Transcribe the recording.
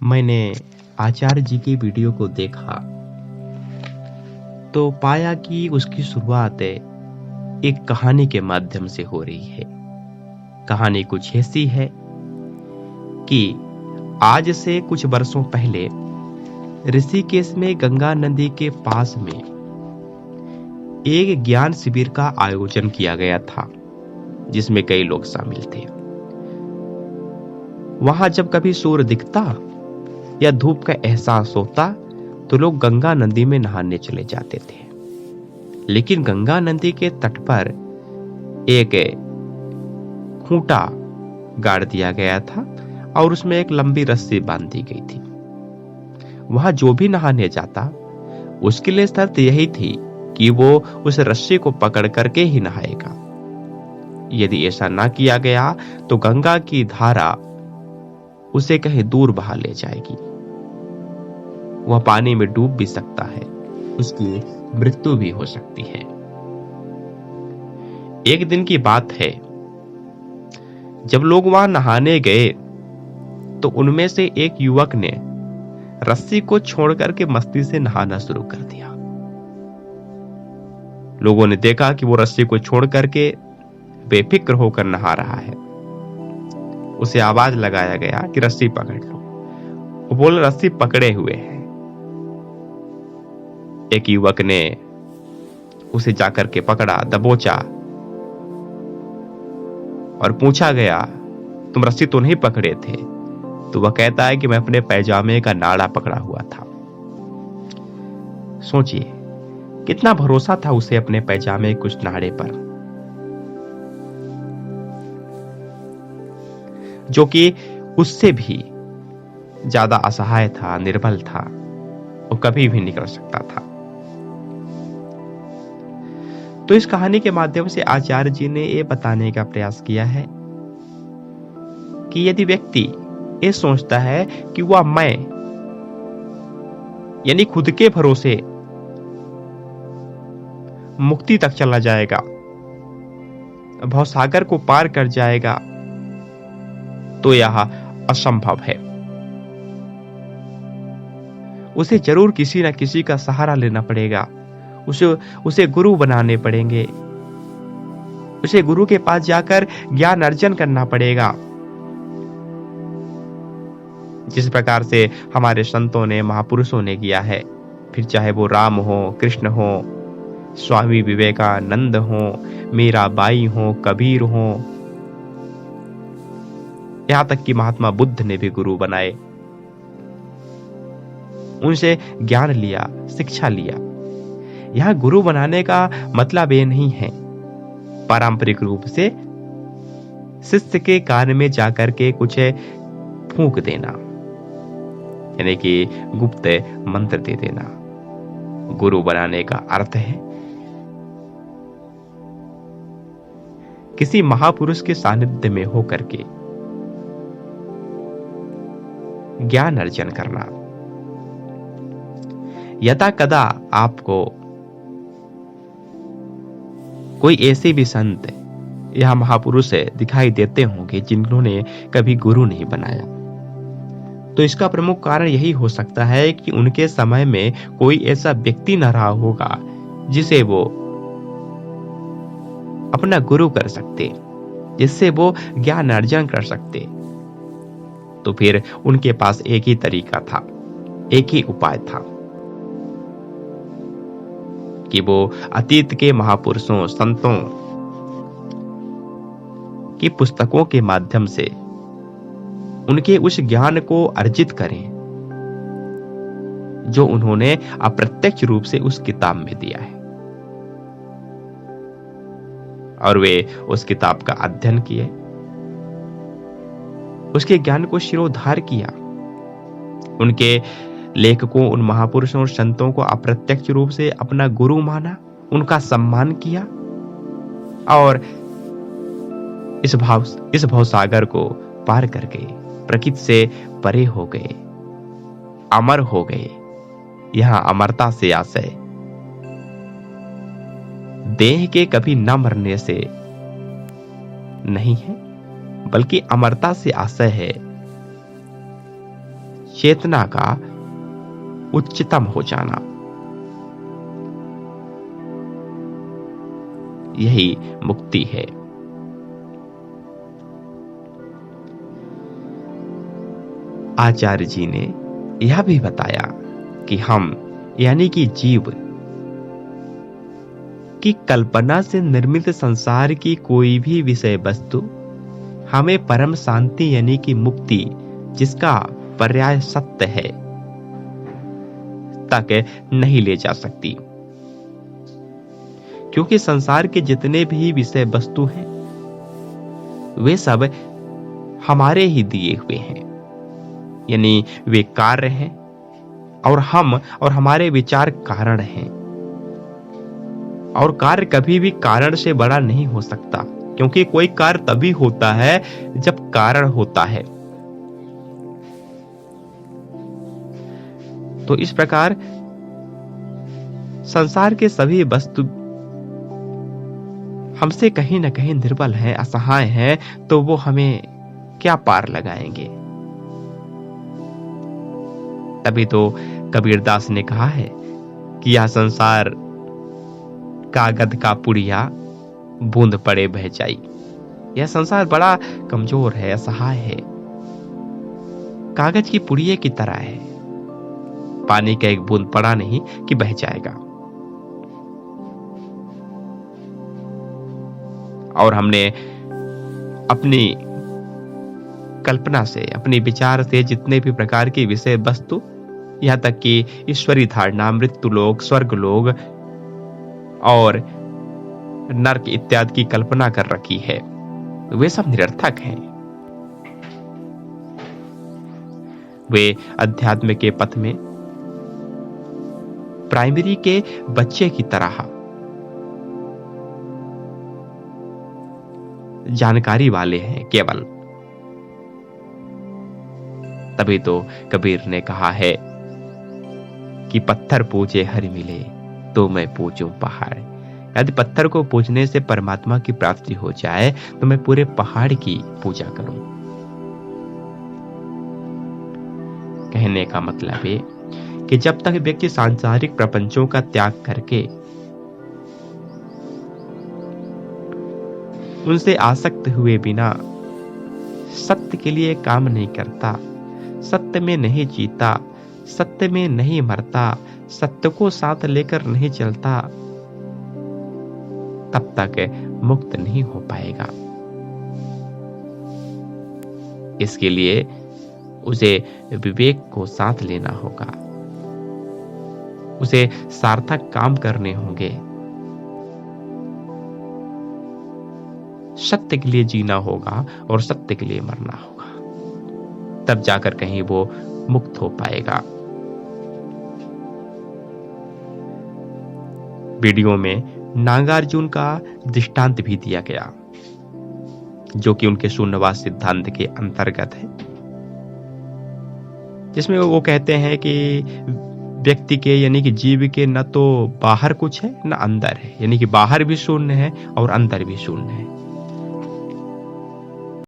मैंने आचार्य जी की वीडियो को देखा तो पाया कि उसकी शुरुआत एक कहानी के माध्यम से हो रही है। कहानी कुछ ऐसी है कि आज से कुछ वर्षों पहले ऋषिकेश में गंगा नदी के पास में एक ज्ञान शिविर का आयोजन किया गया था, जिसमें कई लोग शामिल थे। वहां जब कभी सूर्य दिखता या धूप का एहसास होता तो लोग गंगा नदी में नहाने चले जाते थे। लेकिन गंगा नदी के तट पर एक खूंटा गाड़ दिया गया था और उसमें एक लंबी रस्सी बांध दी गई थी। वहां जो भी नहाने जाता उसके लिए शर्त यही थी कि वो उस रस्सी को पकड़ करके ही नहाएगा। यदि ऐसा ना किया गया तो गंगा की धारा उसे कहीं दूर बहा ले जाएगी। वह पानी में डूब भी सकता है, उसकी मृत्यु भी हो सकती है। एक दिन की बात है, जब लोग वहां नहाने गए तो उनमें से एक युवक ने रस्सी को छोड़कर के मस्ती से नहाना शुरू कर दिया। लोगों ने देखा कि वो रस्सी को छोड़ करके बेफिक्र होकर नहा रहा है। उसे आवाज लगाया गया कि रस्सी पकड़ लो। वो बोले रस्सी पकड़े हुए हैं। एक युवक ने उसे जाकर के पकड़ा, दबोचा और पूछा गया, तुम रस्सी तो नहीं पकड़े थे? तो वह कहता है कि मैं अपने पैजामे का नाड़ा पकड़ा हुआ था। सोचिए कितना भरोसा था उसे अपने पैजामे के उस नाड़े पर, जो कि उससे भी ज्यादा असहाय था, निर्बल था, वो कभी भी निकल सकता था। तो इस कहानी के माध्यम से आचार्य जी ने यह बताने का प्रयास किया है कि यदि व्यक्ति ये सोचता है कि वह मैं यानी खुद के भरोसे मुक्ति तक चला जाएगा, भवसागर को पार कर जाएगा, तो यह असंभव है। उसे जरूर किसी न किसी का सहारा लेना पड़ेगा। उसे गुरु बनाने पड़ेंगे। उसे गुरु के पास जाकर ज्ञान अर्जन करना पड़ेगा। जिस प्रकार से हमारे संतों ने, महापुरुषों ने किया है, फिर चाहे वो राम हो, कृष्ण हो, स्वामी विवेकानंद हो, मीराबाई हो, कबीर हो, यहां तक कि महात्मा बुद्ध ने भी गुरु बनाए। उनसे ज्ञान लिया, शिक्षा लिया। यहां गुरु बनाने का मतलब ये नहीं है पारंपरिक रूप से शिष्य के कान में जाकर के कुछ फूंक देना, यानी कि गुप्त मंत्र दे देना। गुरु बनाने का अर्थ है किसी महापुरुष के सानिध्य में होकर के ज्ञान अर्जन करना। यदा कदा आपको कोई ऐसे भी संत या महापुरुष दिखाई देते होंगे जिन्होंने कभी गुरु नहीं बनाया, तो इसका प्रमुख कारण यही हो सकता है कि उनके समय में कोई ऐसा व्यक्ति न रहा होगा जिसे वो अपना गुरु कर सकते, जिससे वो ज्ञान अर्जन कर सकते। तो फिर उनके पास एक ही तरीका था, एक ही उपाय था कि वो अतीत के महापुरुषों, संतों की पुस्तकों के माध्यम से उनके उस ज्ञान को अर्जित करें जो उन्होंने अप्रत्यक्ष रूप से उस किताब में दिया है। और वे उस किताब का अध्ययन किए, उसके ज्ञान को शिरोधार किया, उनके लेखकों, उन महापुरुषों और संतों को अप्रत्यक्ष रूप से अपना गुरु माना, उनका सम्मान किया और इस भवसागर को पार करके प्रकृति से परे हो गए, अमर हो गए। यहां अमरता से आशय देह के कभी न मरने से नहीं है, बल्कि अमरता से आशय है चेतना का उच्चतम हो जाना, यही मुक्ति है। आचार्य जी ने यह भी बताया कि हम यानी कि जीव की कल्पना से निर्मित संसार की कोई भी विषय वस्तु हमें परम शांति यानी कि मुक्ति, जिसका पर्याय सत्य है, तक नहीं ले जा सकती। क्योंकि संसार के जितने भी विषय वस्तु हैं वे सब हमारे ही दिए हुए हैं, यानी वे कार्य हैं और हम और हमारे विचार कारण हैं। और कार्य कभी भी कारण से बड़ा नहीं हो सकता, क्योंकि कोई कार्य तभी होता है जब कारण होता है। तो इस प्रकार संसार के सभी वस्तु हमसे कहीं न कहीं निर्बल हैं, असहाय हैं, तो वो हमें क्या पार लगाएंगे। तभी तो कबीरदास ने कहा है कि यह संसार कागज का पुड़िया, बूंद पड़े बह जाई। यह संसार बड़ा कमजोर है, असहाय है, कागज की पुड़िया की तरह है। पानी का एक बूंद पड़ा नहीं कि बह जाएगा। और हमने अपनी कल्पना से, अपने विचार से जितने भी प्रकार की विषय वस्तु, यहां तक कि ईश्वरी धारणा, मृत्यु लोक, स्वर्ग लोक और नरक इत्यादि की कल्पना कर रखी है, वे सब निरर्थक हैं। वे अध्यात्म के पथ में प्राइमरी के बच्चे की तरह जानकारी वाले हैं केवल। तभी तो कबीर ने कहा है कि पत्थर पूजे हरि मिले तो मैं पूजूं पहाड़। यदि पत्थर को पूजने से परमात्मा की प्राप्ति हो जाए तो मैं पूरे पहाड़ की पूजा करूं। कहने का मतलब है कि जब तक व्यक्ति सांसारिक प्रपंचों का त्याग करके उनसे आसक्त हुए बिना सत्य के लिए काम नहीं करता, सत्य में नहीं जीता, सत्य में नहीं मरता, सत्य को साथ लेकर नहीं चलता, तब तक मुक्त नहीं हो पाएगा। इसके लिए उसे विवेक को साथ लेना होगा, उसे सार्थक काम करने होंगे, सत्य के लिए जीना होगा और सत्य के लिए मरना होगा, तब जाकर कहीं वो मुक्त हो पाएगा। वीडियो में नागार्जुन का दृष्टांत भी दिया गया, जो कि उनके शून्यवाद सिद्धांत के अंतर्गत है, जिसमें वो कहते हैं कि व्यक्ति के यानी कि जीव के न तो बाहर कुछ है न अंदर है, यानी कि बाहर भी शून्य है और अंदर भी शून्य है।